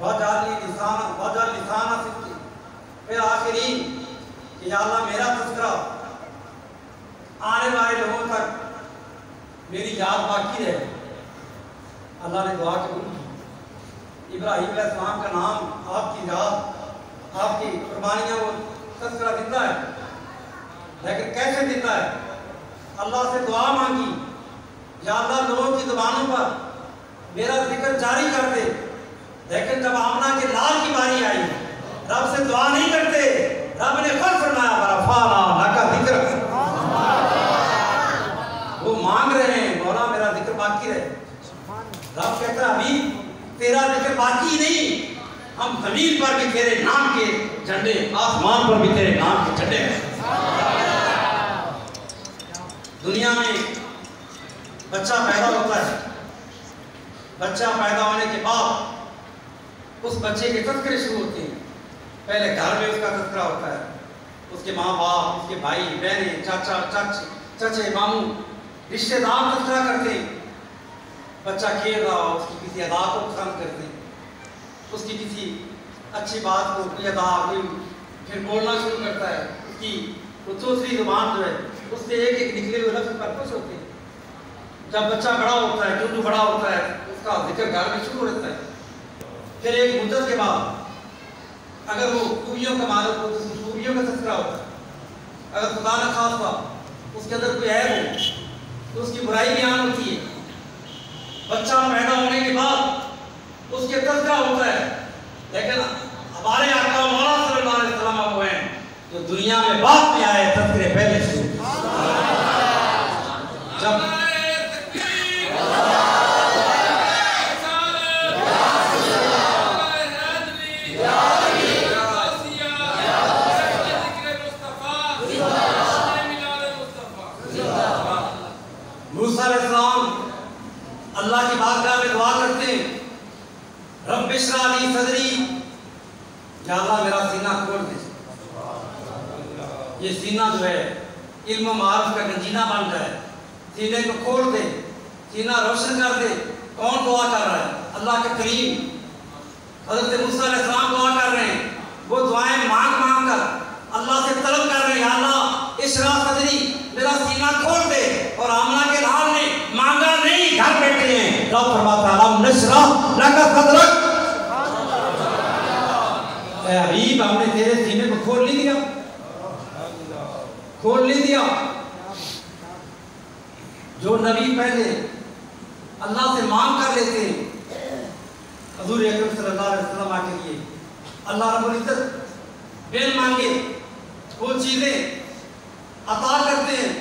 وَجَعَلْ لِسَانَ صِدْقٍ، پھر آخرین کہ یا اللہ میرا تذکرہ آنے والے لوگوں تک میری یاد باقی رہے۔ اللہ نے دعا قبول کی۔ ابراہیم علیہ السلام کا نام، آپ کی یاد، آپ کی قربانیاں، وہ تذکرہ زندہ ہے، لیکن کیسے زندہ ہے؟ اللہ سے دعا مانگی، یا اللہ لوگوں کی زبانوں پر میرا ذکر جاری کر دے، لیکن جب آمنہ کے لال کی باری آئی رب سے دعا نہیں کرتے، رب نے خود فرمایا وَرَفَعْنَا لَكَ ذِكْرَكَ، وہ مانگ رہے ہیں مولا میرا ذکر باقی رہے۔ رب کہتا ہے ابھی تیرا ذکر باقی نہیں، ہم زمین پر بھی تیرے نام کے جھنڈے، آسمان پر بھی تیرے نام کے جھنڈے ہیں۔ دنیا میں بچہ پیدا ہوتا ہے، بچہ پیدا ہونے کے بعد اس بچے کے تذکرے شروع ہوتے ہیں۔ پہلے گھر میں اس کا تذکرہ ہوتا ہے، اس کے ماں باپ، اس کے بھائی بہنیں، چچے ماموں، رشتہ دار تذکرہ کرتے ہیں۔ بچہ کھیل رہا ہو، اس کی کسی ادا کو پسند کرتے ہیں، اس کی کسی اچھی بات کو، کوئی ادا کوئی پھر بولنا شروع کرتا ہے، اس کی وہ دوسری زبان جو ہے اس سے ایک ایک نکلے ہوئے لفظ پر خوش ہوتے ہیں۔ جب بچہ بڑا ہوتا ہے، جو بڑا ہوتا ہے، اس کا ذکر گھر میں شروع ہوتا ہے۔ پھر ایک مدت کے بعد اگر وہ خوبیوں کا مالک ہو تو خوبیوں کا تذکرہ ہوتا ہے، اگر خدا نہ خواستہ اس کے اندر کوئی عیب ہو تو اس کی برائی بیان ہوتی ہے۔ بچہ پیدا ہونے کے بعد اس کے تذکرہ ہوتا ہے، لیکن ہمارے آقا مولا صلی اللہ علیہ وسلم وہ ہیں جو دنیا میں بعد میں آئے، تذکرے پہلے شروع۔ جب موسیٰ علیہ السلام اللہ کی بارگاہ میں دعا کرتے ہیں، رب اشرح لی صدری، یا اللہ میرا سینہ کھول دے۔ یہ سینہ جو ہے علم و معارف کا گنجینہ بن جائے، سینے کو کھول دے، سینہ روشن کر دے۔ کون دعا کر رہا ہے؟ اللہ کے کریم حضرت موسیٰ علیہ السلام دعا کر رہے ہیں، وہ دعائیں مانگ مانگ کر اللہ سے طلب کر رہے ہیں، یا اللہ اشرح صدری، میرا سینہ کھول دے۔ اور آمنہ کے لال نے مانگا نہیں، گھر بیٹھے ہیں، رب فرماتا ہے الم نشرح لک صدرک، اے حبیب ہم نے تیرے سینے کو کھول نہیں دیا، کھول نہیں دیا۔ جو نبی پہلے اللہ سے مانگ کر لیتے ہیں، حضور اکرم صلی اللہ علیہ وسلم کے لیے اللہ رب العزت بن مانگے وہ چیزیں عطا کرتے ہیں۔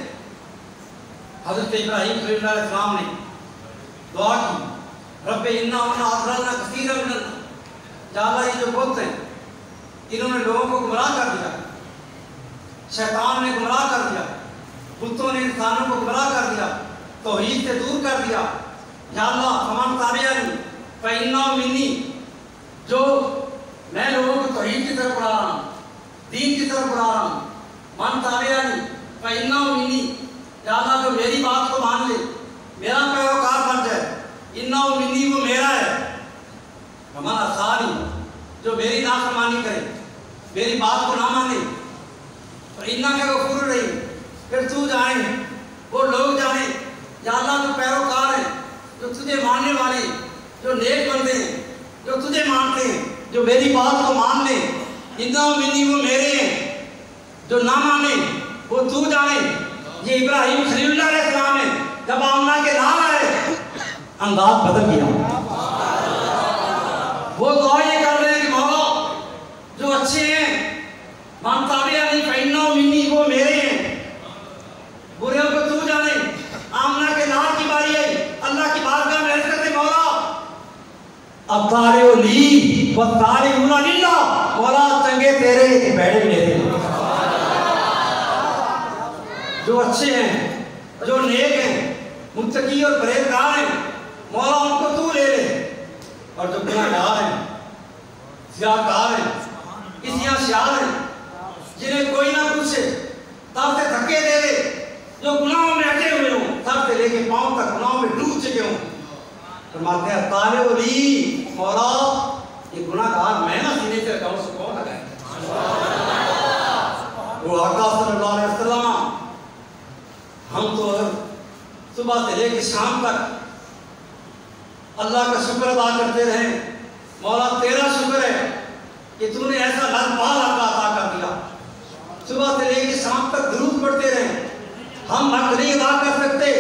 حضرت ابراہیم خلیل اللہ علیہ السلام نے دعا کی، رب انا اضللنا کثیرا من الناس، یا اللہ یہ جو بت ہیں انہوں نے لوگوں کو گمراہ کر دیا، شیطان نے گمراہ کر دیا، بتوں نے انسانوں کو گمراہ کر دیا، توحید سے دور کر دیا۔ یا اللہ فمن تابعنی فإنہ منی، جو میں لوگوں کو توحید کی طرف بلا رہا ہوں، دین کی طرف بلا رہا ہوں، من تابعنی فإنہ منی، یا اللہ جو میری بات کو مان لے، میرا پیروکار بن جائے، انہ منی وہ میرا ہے، ومن عصانی، جو میری نافرمانی کرے، میری بات کو نہ مانے، فإنہ کا غفور رحیم، پھر تو جانے وہ لوگ جانے یا اللہ جو پیروکار ہیں، جو تجھے ماننے والے، جو نیک بندے ہیں، جو تجھے مانتے ہیں، جو میری بات کو مان لیں، انہ منی وہ میرے ہیں، جو نہ مانے وہ تو جانے۔ یہ ابراہیم خلیل اللہ علیہ السلام نے جب آمنہ کے لال آئے انداز بدل گیا، وہ دعا یہ کر رہے ہیں کہ مولا جو اچھے ہیں من تابعنی فإنہ منی وہ میرے ہیں، بروں کو تو جانے۔ آمنہ کے لال کی باری آئی، اللہ کی بارگاہ میں عرض کرتے مولا الطالع لی والطالعون للہ، مولا چنگے تیرے بیڑے میرے، جو اچھے ہیں، جو نیک ہیں، متقی اور پرہیزگار ہیں، مولا ان کو تو لے لے، اور جو گناہگار ہیں، زیادگار ہیں، کسیاں شیار ہیں، جنہیں کوئی نہ پوچھے، سر سے دھکے دے دے، جو گناہوں میں اٹے ہوئے ہوں، سر سے لے کے پاؤں تک گناہوں میں ڈوب چکے ہوں، فرماتے ہیں طالع لی، مولا یہ گناہ گار میں نہ سینے سے رکھا ہوں، اس کو کون لگائے؟ وہ آقا صلی اللہ علیہ وسلم، ہم تو اگر صبح سے لے کے شام تک اللہ کا شکر ادا کرتے رہیں، مولا تیرا شکر ہے کہ تو نے ایسا لازوال آقا عطا کر دیا، صبح سے لے کے شام تک درود پڑھتے رہیں، ہم حق نہیں ادا کر سکتے۔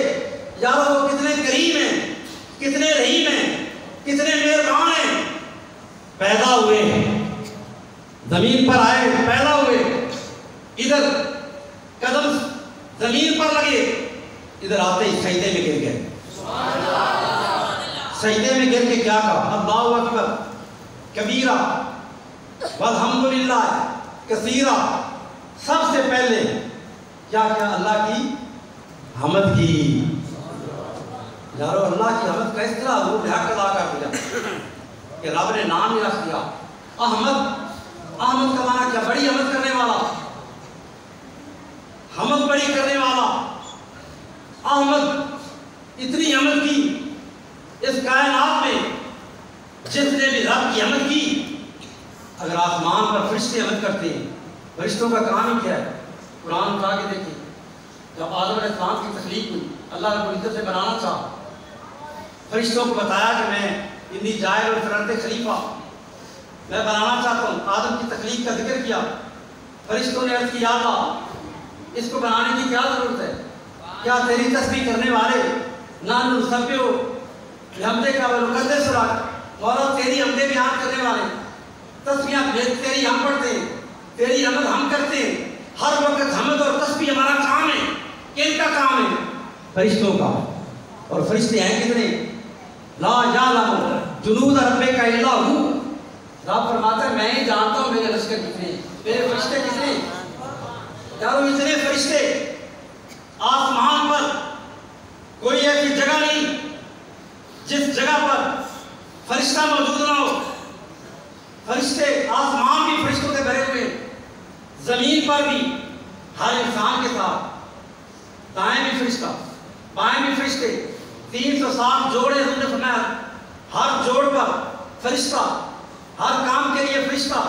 یارو وہ کتنے کریم ہیں، کتنے رحیم ہیں، کتنے مہربان ہیں، پیدا ہوئے زمین پر آئے، پیدا ہوئے، ادھر قدم زمین پر لگے، ادھر آتے ہی سجدے میں گر گئے۔ سجدے میں گر کے کیا کہا؟ اللہ اکبر کبیرہ والحمدللہ کثیرہ، سب سے پہلے کیا کیا؟ اللہ کی حمد کی۔ یارو اللہ کی حمد کا اس طرح حضور نے حق ادا کر دیا کہ رب نے نام ہی رکھ دیا احمد۔ احمد کا معنی کیا؟ بڑی حمد کرنے والا، حمد بڑی کرنے والا۔ احمد اتنی حمد کی اس کائنات میں جس نے بھی رب کی حمد کی۔ اگر آسمان پر فرشتے حمد کرتے ہیں، فرشتوں کا کام ہی کیا ہے؟ قرآن اٹھا کے دیکھیں، جب آدم علیہ السلام کی تخلیق ہوئی، اللہ رب العزت سے بنانا چاہا، فرشتوں کو بتایا کہ میں انی جاعل فی الارض خلیفہ، میں بنانا چاہتا ہوں۔ آدم کی تخلیق کا ذکر کیا، فرشتوں نے عرض کیا اللہ اس کو بنانے کی کیا ضرورت ہے؟ کیا تیری تسبیح کرنے والے نحن نسبح بحمدک ونقدس لک، مولا تیری حمدیں بیان کرنے والے تسبیحاں تیری ہم پڑھتے ہیں، تیری حمد ہم کرتے ہیں، ہر وقت حمد اور تسبیح ہمارا کام ہے۔ کن کا کام ہے؟ فرشتوں کا۔ اور فرشتے ہیں کتنے؟ لا یعلم جنود ربک الا ہو۔ رب فرماتا ہے میں ہی جانتا ہوں میرے لشکر کتنے، میرے فرشتے کتنے۔ یارو اتنے فرشتے، آسمان پر کوئی ایسی جگہ نہیں جس جگہ پر فرشتہ موجود نہ ہو۔ فرشتے، آسمان بھی فرشتوں سے بھرے ہوئے، زمین پر بھی ہر انسان کے ساتھ دائیں بھی فرشتہ، بائیں بھی فرشتے، 360 جوڑے حضور نے فرمایا، ہر جوڑ پر فرشتہ، ہر کام کے لیے فرشتہ،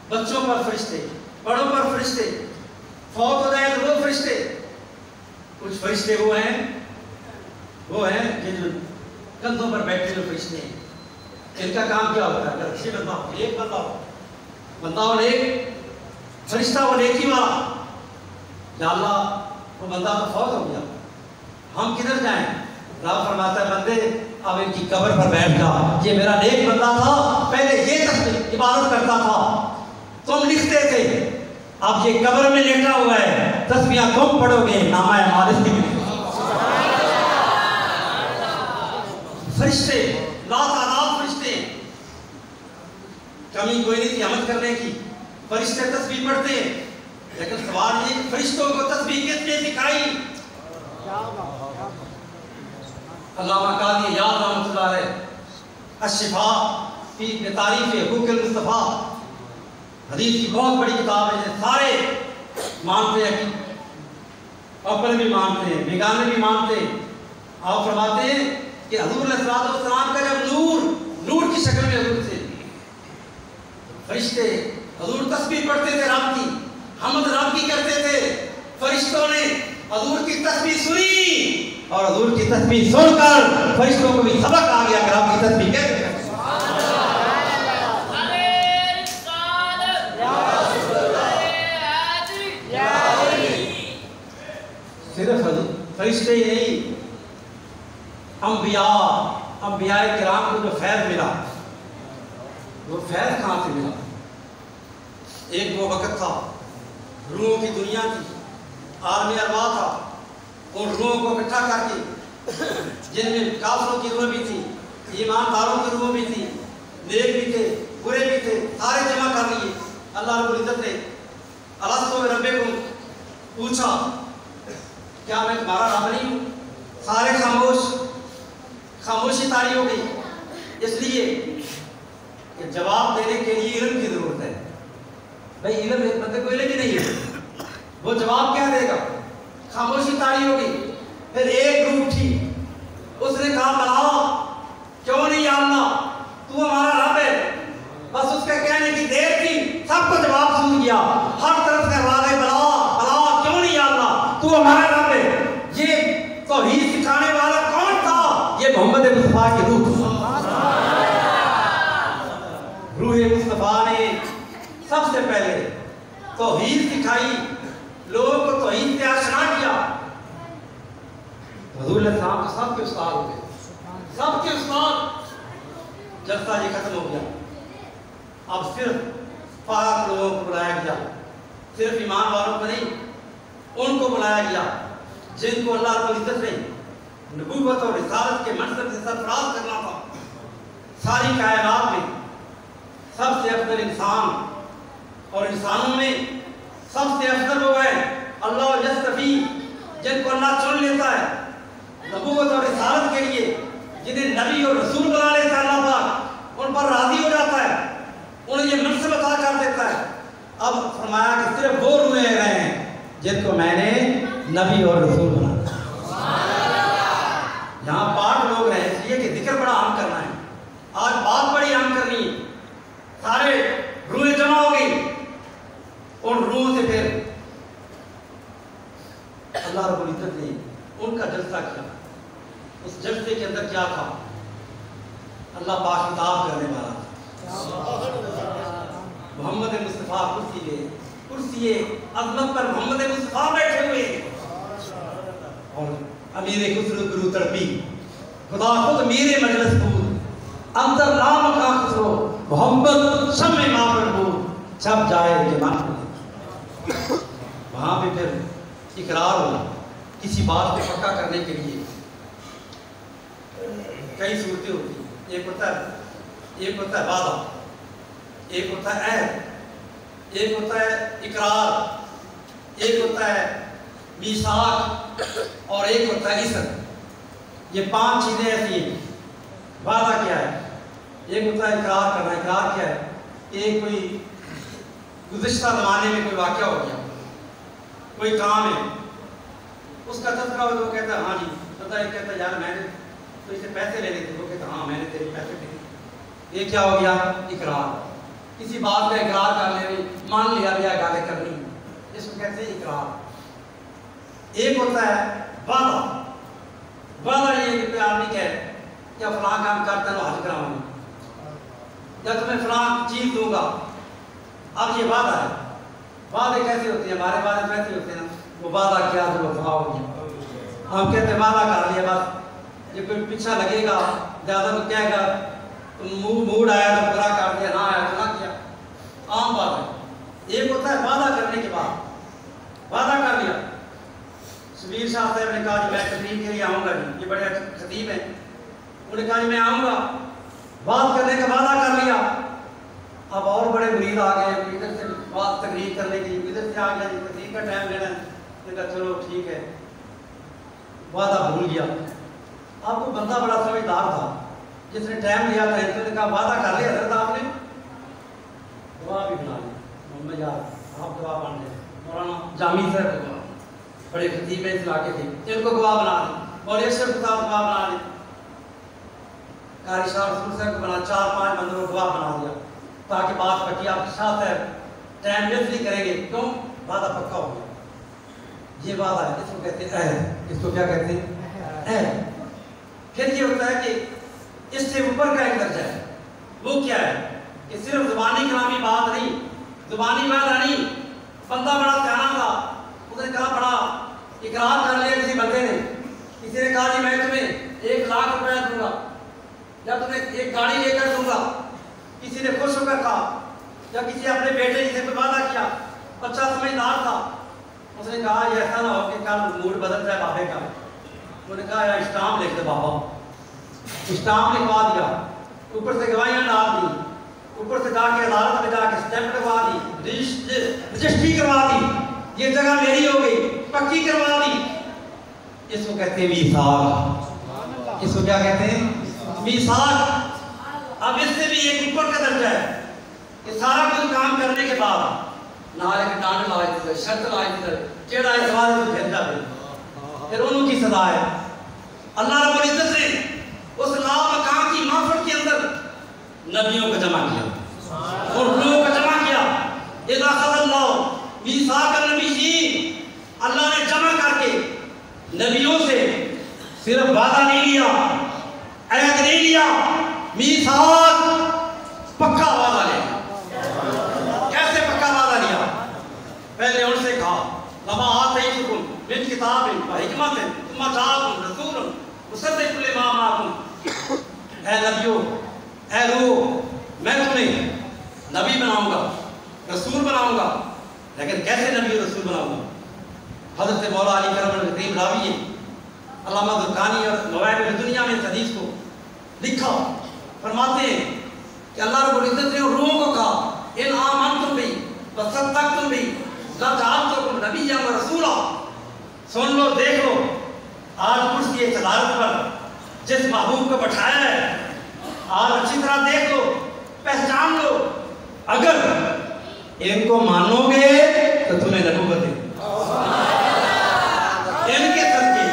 بچوں پر فرشتے، بڑوں پر فرشتے، فوت ہو جائے تو وہ فرشتے۔ کچھ فرشتے وہ ہیں جو کندھوں پر بیٹھے ہوئے فرشتے ہیں، ان کا کام کیا ہوتا ہے؟ اگر اچھے بندہ ہو، ایک بندہ ہو ایک فرشتہ وہ نیکی والا، یا اللہ وہ بندہ تو فوت ہو گیا، ہم کدھر جائیں؟ رب فرماتا ہے بندے اب ان کی قبر پر بیٹھ جا، یہ میرا نیک بندہ تھا، پہلے یہ تسبیح عبادت کرتا تھا، تم لکھتے تھے، اب یہ قبر میں لیٹا ہوا ہے، تسبیحاں تم پڑھو گے، نامہ اعمال اس کی ملے۔ فرشتے لاتعداد فرشتے، کمی کوئی نہیں تھی حمد کرنے کی، فرشتے تسبیح پڑھتے ہیں، لیکن سوال یہ کہ فرشتوں کو تسبیح کس نے سکھائی؟ علامہ قاضی یاد رحمۃ اللہ علیہ الشفاء فی تعریف حقوق المصطفیٰ، حدیث کی بہت بڑی کتاب ہے، سارے مانتے ہیں، اپنے بھی مانتے ہیں، بیگانے بھی مانتے ہیں۔ آپ فرماتے ہیں کہ حضور علیہ السلام کا جب نور کی شکل میں حضور تھے، فرشتے حضور تسبیح پڑھتے تھے، رب کی حمد رب کی کرتے تھے، فرشتوں نے حضور کی تسبیح سنی اور حضور کی تسبیح سن کر فرشتوں کو بھی سبق آ گیا کہ رب کی تسبیح کیسے کرتے ہیں۔ صرف فرشتے ہی نہیں، انبیاء کرام کو جو فیض ملا، وہ فیض کہاں سے ملا؟ ایک وہ وقت تھا، روحوں کی دنیا تھی، عالم ارواح تھا، ان روحوں کو اکٹھا کر کے، جن میں کافروں کی روح بھی تھی، ایمانداروں کی روح بھی تھی، نیک بھی تھے، برے بھی تھے، سارے جمع کر لیے۔ اللہ رب العزت نے الستو بربکم پوچھا، کیا میں تمہارا رب نہیں ہوں؟ سارے خاموشی طاری ہو گئی، اس لیے کہ جواب دینے کے لیے علم کی ضرورت ہے۔ بھائی علم ایک بندے کو علم ہی نہیں ہے، وہ جواب کیا دے گا؟ خاموشی طاری ہو گئی۔ پھر ایک روح اٹھی، اس نے کہا بلا کیوں نہیں یا اللہ، تو ہمارا رب یہ محمد مصطفیٰ کی روح مصطفیٰ نے سب سے پہلے توحید سکھائی، لوگوں کو توحید سے آشنا کیا۔ حضور علیہ السلام تو سب کے استاد ہو گئے، سب کے استاد۔ جلسہ یہ ختم ہو گیا، اب صرف پاک لوگوں کو بلایا گیا، صرف ایمان والوں کو نہیں، ان کو بلایا گیا جن کو اللہ رب العزت نے نبوت اور رسالت کے منصب سے سرفراز کرنا تھا۔ ساری کائنات میں سب سے افضل انسان اور انسانوں میں سب سے افضل وہ ہے اللہ یستفی، جن کو اللہ چن لیتا ہے نبوت اور رسالت کے لیے، جنہیں نبی اور رسول بنا لیتا ہے اللہ پاک، ان پر راضی ہو جاتا ہے، انہیں یہ منصب عطا کر دیتا ہے۔ اب فرمایا کہ صرف وہ روحیں رہے ہیں جن کو میں نے نبی اور رسول بنا دیا۔ یہاں 5 لوگ رہے، اس لیے کہ ذکر بڑا عام کرنا ہے، آج بات بڑی عام کرنی ہے۔ سارے روحیں جمع ہو گئی، ان روحوں سے پھر اللہ رب العزت نے ان کا جلسہ کیا۔ اس جلسے کے اندر کیا تھا؟ اللہ پاک خطاب کرنے والا تھا۔ محمد مصطفیٰ کرسی عظمت پر محمد مصطفیٰ بیٹھے ہوئے، اور امیر خسرو گرو تڑپی، خدا خود میر مجلس بود، اندر نام کا خسرو محمد شمع ماں بود، چھپ جائے کہ مان کو۔ وہاں پہ پھر اقرار ہوا کسی بات کو پکا کرنے کے لیے۔ کئی صورتیں ہوتی ہیں، ایک ہوتا ہے وعدہ، ایک ہوتا ہے عہد، ایک ہوتا ہے اقرار، ایک ہوتا ہے میثاق، اور ایک ہوتا ہے عصمت۔ یہ 5 چیزیں ایسی ہیں۔ وعدہ کیا ہے؟ ایک ہوتا ہے اقرار کرنا۔ اقرار کیا ہے؟ ایک کوئی گزشتہ زمانے میں کوئی واقعہ ہو گیا، کوئی کام ہے، اس کا تذکرہ ہو تو وہ کہتا ہے ہاں جی، پتہ ہے کہتا ہے یار میں نے تو اسے پیسے لینے تھے، وہ کہتا ہاں میں نے تیرے پیسے دیے۔ یہ کیا ہو گیا؟ اقرار۔ کسی بات کا اقرار کر لے، مان لیا بھی آگے کرنی، اس کو کہتے ہیں اقرار۔ ایک ہوتا ہے وعدہ۔ وعدہ یہ کہ آدمی کہے کیا فلاں کام کرتا ہے حج کراؤں گا، یا تمہیں فلاں چیز دوں گا۔ اب یہ وعدہ ہے۔ وعدے کیسے ہوتے ہیں؟ ہمارے وعدے تو ایسے ہوتے ہیں نا، وہ وعدہ کیا تو وفا ہو گیا۔ ہم کہتے ہیں وعدہ کر لیا، بس یہ کوئی پیچھا لگے گا، زیادہ تو کہے گا موڈ آیا تو پورا کر دیا، نہ آیا تو نہ کیا، عام بات ہے۔ ایک ہوتا ہے وعدہ کرنے کے بعد، وعدہ کر لیا۔ شبیر شاہ صاحب نے کہا جی میں تقریر کے لیے آؤں گا، جی یہ بڑے خطیب ہیں، انہوں نے کہا جی میں آؤں گا، بات کرنے کا وعدہ کر لیا۔ اب اور بڑے مرید آ گئے، ادھر سے بات تقریر کرنے کی، ادھر سے آ گیا جی تقریر کا ٹائم لینا ہے، نے کہا چلو ٹھیک ہے، وعدہ بھول گیا۔ اب وہ بندہ بڑا سمجھدار تھا جس نے ٹائم لیا تھا، اس نے کہا وعدہ کر لیا حضرت آپ نے، دعا بھی بنا لی، محمد یار آپ دعا بن لیں، مولانا جامی صاحب دعا، بڑے خطیب اس علاقے تھے، ان کو دعا بنا لی، اور اشرف صاحب دعا بنا لی، قاری شاہ رسول صاحب کو بنا، 4-5 بندوں کو دعا بنا دیا تاکہ بات پکی۔ آپ شاہ صاحب ٹائم ویسٹ نہیں کریں گے، کیوں؟ وعدہ پکا ہو گیا۔ یہ وعدہ ہے، اس کو کہتے ہیں عہد۔ اس کو کیا کہتے ہیں؟ عہد۔ پھر یہ ہوتا ہے کہ اس سے اوپر کا ایک درجہ ہے، وہ کیا ہے کہ صرف زبانی کلامی بات نہیں، زبانی وعدہ نہیں۔ بندہ بڑا سیانا تھا، اس نے کہا بڑا اقرار کر لیا کسی بندے نے، کسی نے کہا جی میں تمہیں 1 لاکھ روپیہ دوں گا، یا تمہیں ایک گاڑی لے کر دوں گا۔ کسی نے خوش ہو کر کہا، یا کسی اپنے بیٹے جسے کوئی وعدہ کیا، بچہ سمجھدار تھا، اس نے کہا یہ ایسا نہ ہو کہ کل موڈ بدل جائے بابے کا۔ انہوں نے کہا یا اسٹامپ لکھ دے بابا، اسٹامپ لکھوا دیا، اوپر سے گواہیاں ڈال دی، اوپر سے جا کے عدالت میں جا کے اسٹیمپ لگوا دی، رجسٹری کروا دی، یہ جگہ میری ہو گئی، پکی کروا دی۔ اس کو کہتے ہیں میثاق۔ اس کو کیا کہتے ہیں؟ میثاق۔ اب اس سے بھی ایک اوپر کا درجہ ہے کہ سارا کچھ کام کرنے کے بعد نالے کے ڈانڈ لائے تھے، شرط لائے تھے، چیڑا ہے سوال تو پھر جاتے، پھر انہوں کی سزا ہے۔ اللہ رب العزت نے اس لا مقام کی محفل کے اندر نبیوں کو جمع کیا اور روحوں کو جمع کیا۔ اذا اخذ اللہ میثاق النبیین، اللہ نے جمع کر کے نبیوں سے صرف وعدہ نہیں لیا، میثاق پکا وعدہ لیا. کیسے پکا وعدہ لیا؟ پہلے ان سے کہا لما آتیتکم من کتاب و حکمت ثم جاءکم رسول مصدق لما معکم. اے نبیوں، اے روح، میں تمہیں نبی بناؤں گا، رسول بناؤں گا. لیکن کیسے نبی اور رسول بناؤں گا؟ حضرت مولا علی کرم الکریم راوی ہے، علامہ زرقانی اور مواہب الدنیا میں اس حدیث کو لکھا. فرماتے ہیں کہ اللہ رب العزت نے روحوں کو کہا ان آمنتم بی وصدقتم بی لجعلتکم نبیا و رسولا. سن لو، دیکھ لو، آج کرسی صدارت پر جس محبوب کو بٹھایا ہے، آج اچھی طرح دیکھ لو، پہچان لو. اگر ان کو مانو گے تو تمہیں نبوت دے. ان کے صدقے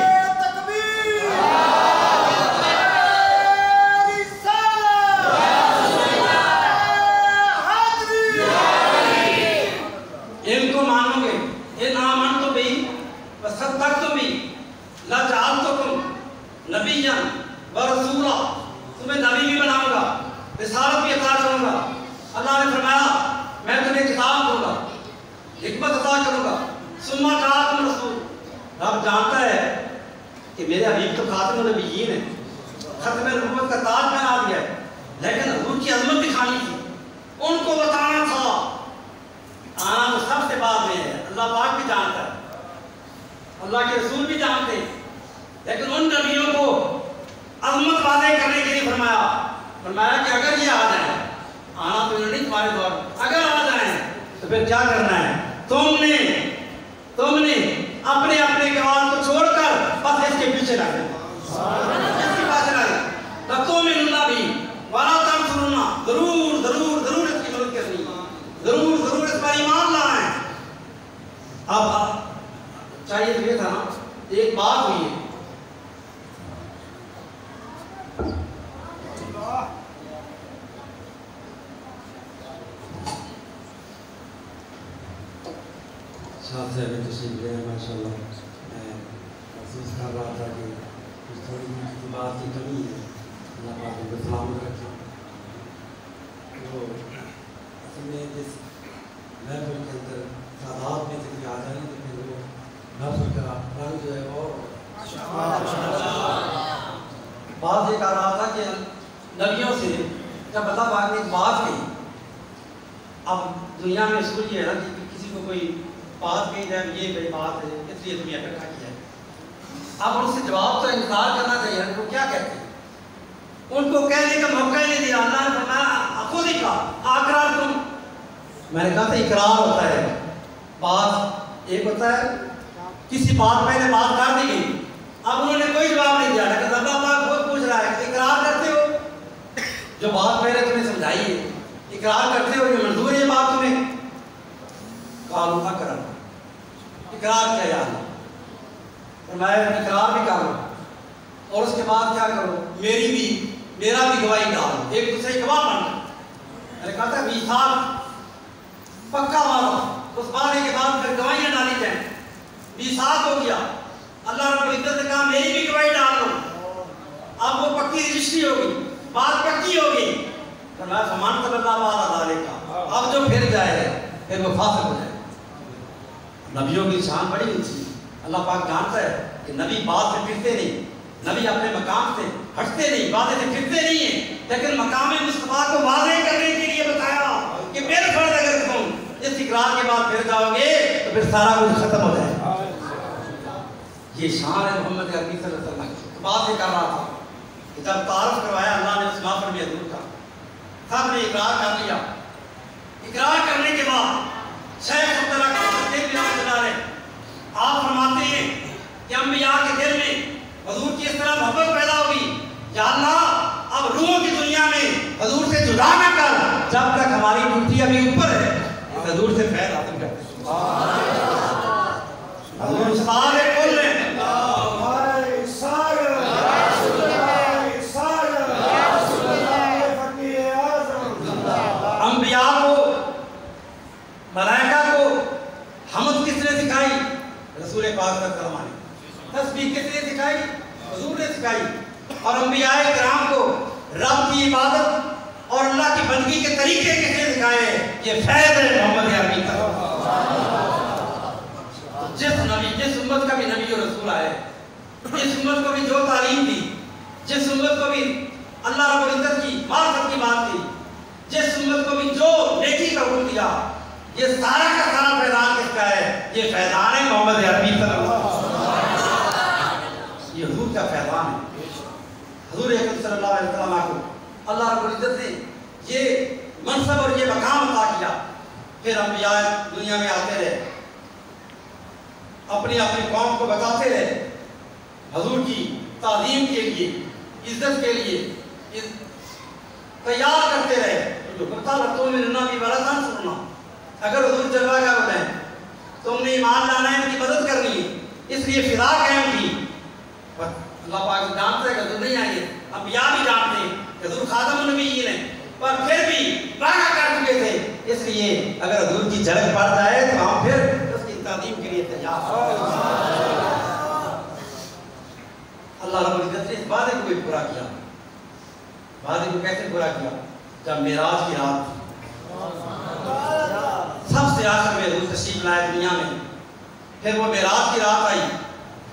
ان کو مانو گے، ان آمنتم بی وصدقتم بی لجعلتکم نبیا و رسولا. تمہیں نبی بھی بناؤں گا، رسالت بھی عطا کروں گا. اللہ نے فرمایا میں تمہیں کتاب دوں گا، حکمت عطا کروں گا. ثم جاءکم رسول. رب جانتا ہے کہ میرے حبیب تو خاتم النبیین ہیں، ختم نبوت کا تاج پہنا دیا ہے، لیکن حضور کی عظمت دکھانی تھی، ان کو بتانا تھا. آنا تو سب سے بعد میں ہے، اللہ پاک بھی جانتا ہے، اللہ کے رسول بھی جانتے ہیں، لیکن ان نبیوں کو عظمت واضح کرنے کے لیے فرمایا کہ اگر یہ آ جائیں، آنا تو نہیں تمہارے دور، اگر آ جائیں تو پھر کیا کرنا ہے؟ تم نے اپنے اپنے کمال کو چھوڑ کر بس اس کے پیچھے لگ گئے، اس کے پاس لگ گئے. لَتُؤْمِنُنَّ بِهِ وَلَا تَنْصُرُنَّهُ. ضرور اس کی مدد کرنی، ضرور اس پر ایمان لانا ہے. اب چاہیے تو یہ تھا نا، ایک بات ہوئی ہے، صاحب صاحب تشریف لے آئے. ماشاء اللہ میں محسوس کر رہا تھا کہ کچھ تھوڑی سی بات کی کمی ہے. اللہ پاک ان کو سلامت رکھے. تو اصل میں جس محفل کے اندر تعداد میں سے آ جائیں تو پھر وہ محفل کا رنگ جو ہے وہ بات یہ کہہ رہا تھا کہ نبیوں سے جب اللہ پاک نے ایک بات کہی. اب دنیا میں اصول یہ ہے نا کہ کسی کو کوئی بات کہی جائے یہ بڑی بات ہے اس لیے تمہیں اکٹھا کیا ہے. اب ان سے جواب تو انتظار کرنا چاہیے. ان کو کیا کہتے ہیں؟ ان کو کہنے کا موقع نہیں دیا. اللہ نے فرمایا خود ہی کہا اقرار تم. میں نے کہا تھا اقرار ہوتا ہے، بات ایک ہوتا ہے کسی بات پہلے بات کر دی گئی، اب انہوں نے کوئی جواب نہیں دیا، لیکن اللہ پاک خود پوچھ رہا ہے کہ اقرار کرتے ہو؟ جو بات پہلے تمہیں سمجھائی ہے اقرار کرتے ہو؟ یہ منظور ہے بات تمہیں؟ قالوا اقرار. اقرار کیا یا اللہ؟ فرمایا اقرار بھی کرو اور اس کے بعد کیا کرو؟ میرا بھی گواہی ڈالو، ایک دوسرے گواہ بن جاؤ. میں نے کہا تھا میثاق پکا مارو، اس بارے کے بعد پھر گواہیاں ڈالی جائیں. میثاق ہو گیا، اللہ رب العزت نے کہا میری بھی گواہی ڈال دو. اب وہ پکی رجسٹری ہوگی، بات پکی ہوگی. فرمایا فمن تولى بعد ذلك. اب جو پھر جائے پھر وہ فاسق ہو جائے. نبیوں کی شان بڑی اونچی ہے. اللہ پاک جانتا ہے کہ نبی بات سے پھرتے نہیں، نبی اپنے مقام سے ہٹتے نہیں، باتیں سے پھرتے نہیں ہیں، لیکن مقام مصطفیٰ کو واضح کرنے کے لیے بتایا کہ میرے فرض اگر تم اس اقرار کے بعد پھر جاؤ گے تو پھر سارا کچھ ختم ہو جائے. یہ شان ہے محمد عربی صلی اللہ علیہ وسلم. بات یہ کر رہا تھا کہ جب تعارف کروایا اللہ نے اس محفل میں حضور کا، سب نے اقرار کر لیا. اقرار کرنے کے بعد شیخ عبداللہ آپ فرماتے ہیں کہ انبیاء کے دل میں حضور کی اس طرح محبت پیدا ہوگی، یا اللہ اب روحوں کی دنیا میں حضور سے جدا نہ کر جب تک ہماری ڈیوٹی ابھی اوپر ہے. اس حضور سے فیض حاصل کرتے حضور سارے بول رہے ہیں انبیاء کو، ملائکہ کو حمد کس نے سکھائی؟ رسول پاک صلی اللہ علیہ وسلم نے. تسبیح کس نے سکھائی؟ حضور نے سکھائی. اور انبیاء کرام کو رب کی عبادت اور اللہ کی بندگی کے طریقے کیسے دکھائے، یہ فیض ہے محمد عربی کا۔ جس امت کا بھی نبی و رسول آئے، جس امت کو بھی جو تعلیم دی، جس امت کو بھی اللہ رب العزت کی معرفت کی بات کی، جس امت کو بھی جو نیکی کا حکم دیا، یہ سارا کا سارا فیضان کس کا ہے؟ یہ فیضان ہے محمد عربی صلی اللہ علیہ وسلم۔ یہ حضور کا فیضان ہے۔ حضور اکرم صلی اللہ علیہ وسلم کو اللہ رب العزت نے یہ منصب اور یہ مقام عطا کیا۔ پھر انبیاء دنیا میں آتے رہے، اپنی قوم کو بتاتے رہے، حضور کی تعظیم کے لیے، عزت کے لیے تیار کرتے رہے۔ جو بتا رہا میں رنا بھی بڑا تھا سننا، اگر حضور جلوہ کا ہوتا ہے تم نے ایمان لانا ہے، ان کی مدد کرنی ہے، اس لیے فضا قائم کی۔ اللہ پاک جانتے ہیں کہ حضور نہیں آئیں گے، انبیاء بھی جانتے ہیں کہ حضور خاتم النبیین ہیں، پر پھر بھی وعدہ کر چکے تھے، اس لیے اگر حضور کی جھلک پڑ جائے تو ہم پھر اس کی تعظیم کے لیے تیار ہیں۔ اللہ رب العزت نے اس وعدے کو بھی پورا کیا۔ وعدے کو کیسے پورا کیا؟ جب معراج کی رات سب سے آخر میں حضور تشریف لائے دنیا میں، پھر وہ معراج کی رات آئی۔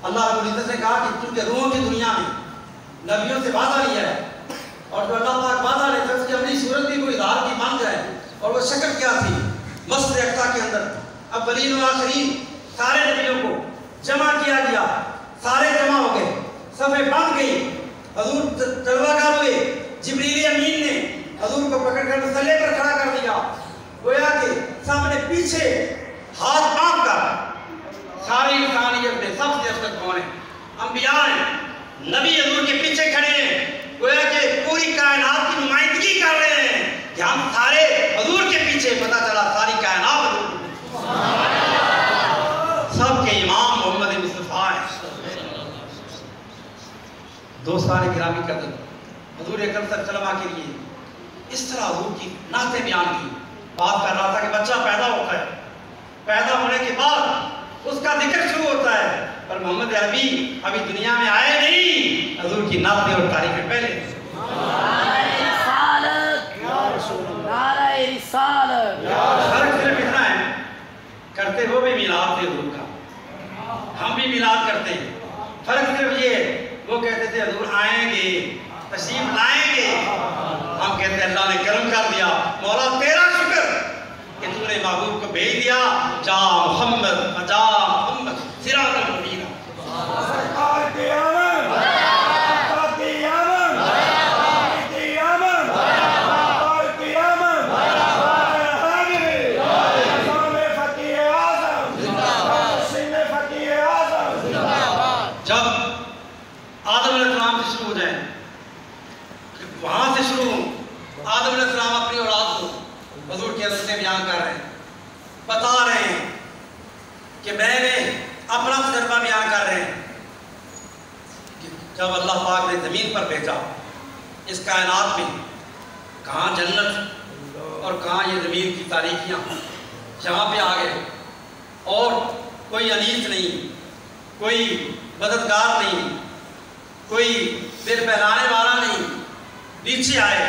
اللہ رب العزت نے کہا کہ چونکہ روحوں کی دنیا میں نبیوں سے وعدہ لیا ہے، اور جو اللہ پاک وعدہ لیتا ہے اس کی اپنی صورت بھی کوئی اظہار کی بن جائے، اور وہ شکل کیا تھی؟ مسجد اقصی کے اندر اولین و آخرین سارے نبیوں کو جمع کیا گیا، سارے جمع ہو گئے، صفیں بند گئی، حضور جلوہ گاہ ہوئے، جبریل امین نے حضور کو پکڑ کر مسلح پر کھڑا کر دیا، گویا کہ سامنے پیچھے ہاتھ باندھ کر ساری انسانیت میں سب سے افضل کون ہیں؟ انبیاء ہیں، نبی حضور کے پیچھے کھڑے ہیں، گویا کہ پوری کائنات کی نمائندگی کر رہے ہیں کہ ہم سارے حضور کے پیچھے، پتہ چلا ساری کائنات حضور کے پیچھے، سب کے امام محمد مصطفیٰ ہیں۔ دوستان گرامی قدر، حضور اکرم صلی اللہ علیہ وسلم کے لیے اس طرح حضور کی نعتیں بیان کی۔ بات کر رہا تھا کہ بچہ پیدا ہوتا ہے، پیدا ہونے کے بعد اس کا ذکر شروع ہوتا ہے، پر محمد عربی ابھی دنیا میں آئے نہیں، حضور کی نعتیں اور تعریفیں پہلے۔ فرق صرف اتنا ہے، کرتے وہ بھی میلاد تھے حضور کا، ہم بھی میلاد کرتے ہیں، فرق صرف یہ ہے وہ کہتے تھے حضور آئیں گے، تشریف لائیں گے، ہم کہتے ہیں اللہ نے کرم کر دیا، مولا تیرا شکر کہ تو نے محبوب کو بھیج دیا، جا محمد جا محمد صراط المستقیم۔ جب آدم علیہ السلام سے شروع ہو جائیں، وہاں سے شروع ہوں، آدم علیہ السلام اپنی اولاد کو حضور کی حضرت سے بیان کر رہے ہیں، بتا رہے ہیں کہ میں نے اپنا تجربہ بیان کر رہے ہیں کہ جب اللہ پاک نے زمین پر بھیجا، اس کائنات میں کہاں جنت اور کہاں یہ زمین کی تاریکیاں، یہاں پہ آ گئے، اور کوئی انیس نہیں، کوئی مددگار نہیں، کوئی دل بہلانے والا نہیں، نیچے آئے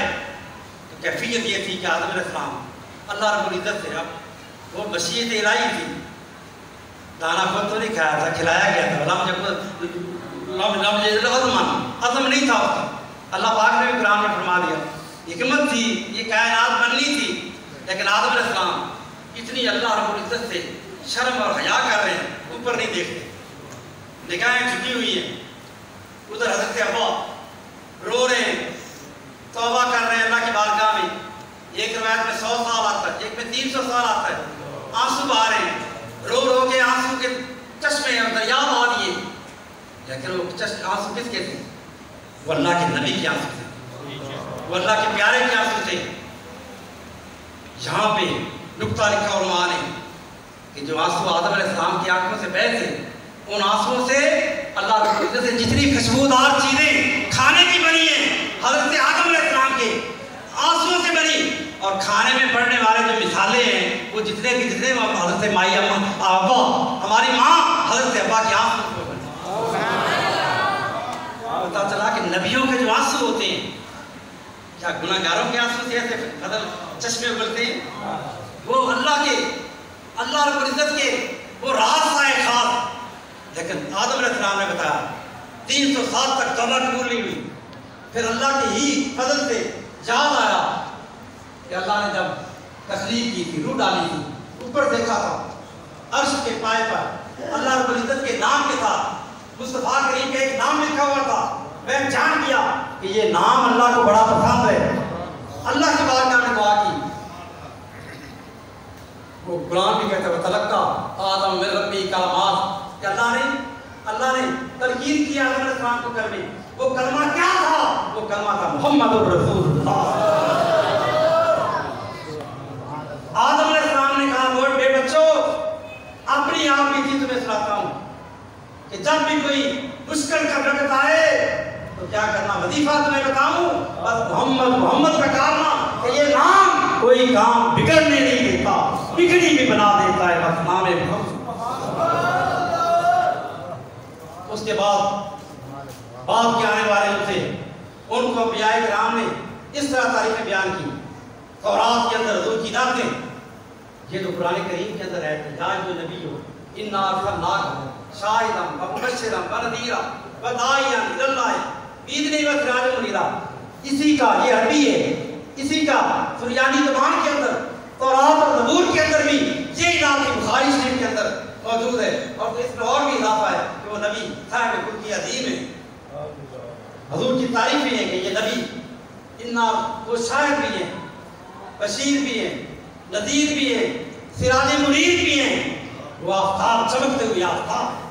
تو کیفیت یہ تھی کہ آدم علیہ السلام اللہ رب العزت سے، اب وہ مشیت الہی تھی، دانا خود تو نہیں کھایا تھا، کھلایا گیا تھا، عزم نہیں تھا اس کا، اللہ پاک نے بھی قرآن میں فرما دیا، حکمت تھی، یہ کائنات بننی تھی، لیکن آدم علیہ السلام اتنی اللہ رب العزت سے شرم اور حیا کر رہے ہیں، اوپر نہیں دیکھتے، نگاہیں جھکی ہوئی ہیں، ادھر حضرت ابا رو رہے ہیں، توبہ کر رہے ہیں اللہ کی بارگاہ میں، ایک روایت میں 100 سال آتا ہے، ایک میں 300 سال آتا ہے، آنسو بہا رہے ہیں، رو رو کے آنسو کے چشمے اور دریا بہا دیے، لیکن وہ آنسو کس کے تھے؟ وہ اللہ کے نبی کے آنسو تھے، وہ اللہ کے پیارے کے آنسو تھے۔ یہاں پہ نکتہ لکھا علماء نے کہ جو آنسو آدم علیہ السلام کی آنکھوں سے بہے تھے، ان آنسوؤں سے اللہ رب العزت سے جتنی خوشبودار چیزیں کھانے کی بنی ہیں، حضرت آدم علیہ السلام کے آنسوؤں سے بنی، اور کھانے میں پڑنے والے جو مثالیں ہیں وہ جتنے کی جتنے حضرت مائی ابا، ہماری ماں حضرت ابا کی آنسوؤں سے بنی۔ پتا چلا کہ نبیوں کے جو آنسو ہوتے ہیں کیا گناہگاروں کے آنسو سے ایسے بدل چشمے اگلتے ہیں؟ وہ اللہ رب العزت کے وہ راز سائے خاص، لیکن آدم علیہ السلام نے بتایا 300 سال تک توبہ قبول نہیں ہوئی. پھر اللہ کے ہی فضل سے یاد آیا کہ اللہ نے جب تخلیق کی تھی، روح ڈالی تھی، اوپر دیکھا تھا عرش کے پائے پر اللہ رب العزت کے نام کے ساتھ مصطفیٰ کریم کا ایک نام لکھا ہوا تھا. میں جان گیا کہ یہ نام اللہ کو بڑا پسند ہے. اللہ کی بارگاہ میں دعا کی. وہ قرآن بھی کہتا ہے تلقا آدم من ربی کلمات، کہ اللہ نے تلقین کیا آدم علیہ السلام کو کلمے. وہ کلمہ کیا تھا؟ وہ کلمہ تھا محمد رسول اللہ. آدم علیہ السلام نے کہا وہ بے بچوں اپنی آپ کی چیز تمہیں سناتا ہوں کہ جب بھی کوئی مشکل کا وقت آئے تو کیا کرنا، وظیفہ تمہیں بتاؤں، بس محمد کا کارنا کہ یہ نام کوئی کام بگڑنے نہیں دیتا، بگڑی بھی بنا دیتا ہے، بس نام محمد. اس کے بعد کے آنے والے تھے ان کو انبیاء کرام نے اس طرح تاریخ بیان کی. تورات کے اندر حضور کی دعوتیں، یہ تو قرآن کریم کے اندر ہے یا جو نبی ہو انا ارسلناک شاہدا ومبشرا ونذیرا وداعیا الی اللہ باذنہ وسراجا منیرا. اسی کا یہ عربی ہے، اسی کا سریانی زبان کے اندر تورات اور زبور کے اندر بھی یہ اضافہ بخاری شریف کے اندر موجود ہے. اور اس میں اور بھی اضافہ ہے کہ وہ نبی صاحب کل کی عظیم ہے. حضور کی تعریف بھی ہے کہ یہ نبی انا وہ شاہد بھی ہیں، بشیر بھی ہیں، نذیر بھی ہیں، سراج منیر بھی ہیں. وہ آفتاب چمکتے ہوئے آفتاب